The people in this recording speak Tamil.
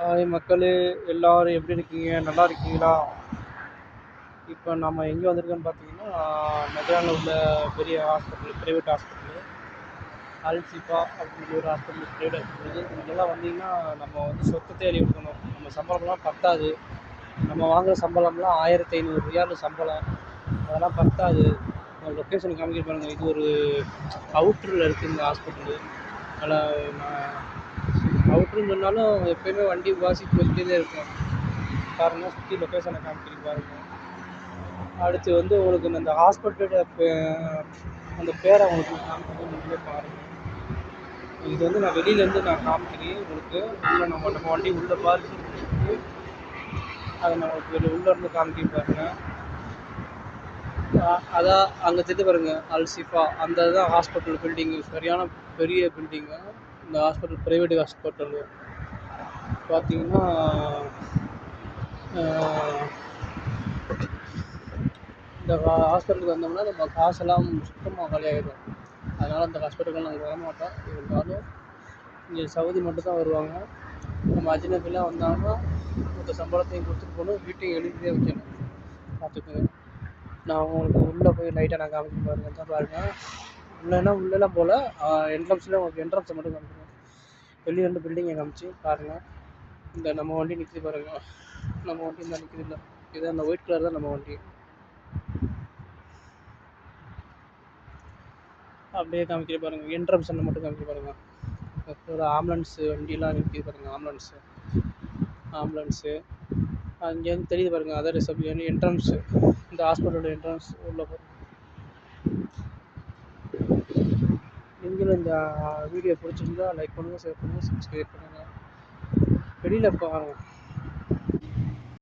ஹாய் மக்களே, எல்லாரும் எப்படி இருக்கீங்க? நல்லா இருக்கீங்களா? இப்போ நம்ம எங்கே வந்திருக்கோன்னு பார்த்தீங்கன்னா, நகரால உள்ள பெரிய ஹாஸ்பிட்டல், ப்ரைவேட் ஹாஸ்பிட்டலு அல்சிஃபா அப்படின்னு ஒரு ஹாஸ்பிட்டல், ப்ரைவேட் ஹாஸ்பிட்டல். இங்கெல்லாம் வந்தீங்கன்னா நம்ம வந்து சொத்தத்தை எழுதி கொடுக்கணும். நம்ம சம்பளம்லாம் பத்தாது. நம்ம வாங்குகிற சம்பளம்லாம் 1500 ரியாலு சம்பளம். அதெல்லாம் பத்தாது. லொக்கேஷன் காமிக்க பாருங்கள். இது ஒரு அவுட்டரில் இருக்குது இந்த ஹாஸ்பிட்டலு. அதில் அவுட்ருன்னு சொன்னாலும் எப்போயுமே வண்டி வாசி போய்கிட்டே தான் இருக்கும். பாருங்கள், சுற்றி லொக்கேஷனை காமிக்கிறீங்க பாருங்கள். அடுத்து வந்து உங்களுக்கு அந்த ஹாஸ்பிட்டலோட அந்த பேரை உங்களுக்கு காமிக்கிறது நீங்களே பாருங்கள். இது வந்து நான் வெளியிலேருந்து நான் காமிக்கிறேன் உங்களுக்கு. உள்ளே நம்ம வண்டி உள்ளே பார்க்கிங் இருக்குது. அதை நான் உள்ளேருந்து காமிக்க பாருங்கள். அதான் அங்கே தெரிஞ்சு பாருங்கள், அல்சிஃபா. அந்த இதுதான் ஹாஸ்பிட்டல் பில்டிங்கு. சரியான பெரிய பில்டிங்கு இந்த ஹாஸ்பிட்டல், ப்ரைவேட் ஹாஸ்பிட்டலு. பார்த்தீங்கன்னா இந்த ஹாஸ்பிட்டலுக்கு வந்தோம்னா நம்ம காசெல்லாம் சுத்தமாக காலியாகிடும். அதனால் அந்த ஹாஸ்பிட்டலுக்கு நாங்கள் வரமாட்டோம். இருந்தாலும் இங்கே சவுதி மட்டும் தான் வருவாங்க. நம்ம அஜ்னபிலாம் வந்தாங்கன்னா மொத்த சம்பளத்தையும் கொடுத்துட்டு போகணும், வீட்டையும் எழுதியே வைக்கணும். பார்த்துக்கோங்க. நான் உங்களுக்கு உள்ளே போய் லைட்டாக நான் காமிக்க பாருங்கள். தான் பாருங்கள், உள்ளெல்லாம் போல் என்ட்ரன்ஸில் உங்களுக்கு என்ட்ரன்ஸை மட்டும் காமிக்கணும். வெளியே 2 பில்டிங்கை காமிச்சு பாருங்கள். இந்த நம்ம வண்டி நிற்கிது பாருங்கள். நம்ம வண்டி இந்த நிற்கிது இல்லை, இது அந்த ஒயிட் கலர் தான் நம்ம வண்டி. அப்படியே காமிக்கிற பாருங்கள். என்ட்ரன்ஸை மட்டும் காமிக்க பாருங்கள். ஒரு ஆம்புலன்ஸு வண்டியெலாம் நிற்கிது பாருங்கள். ஆம்புலன்ஸு அங்கேருந்து தெரியுது பாருங்கள். அதர் ரிசப்ஷன் என்ட்ரன்ஸு, இந்த ஹாஸ்பிட்டலோட என்ட்ரன்ஸ் உள்ள பாருங்கள். நீங்களும் இந்த வீடியோ பிடிச்சிருந்தா லைக் பண்ணுங்கள், ஷேர் பண்ணுங்கள், சப்ஸ்கிரைப் பண்ணுங்கள். வெளியில் பாருங்கள்.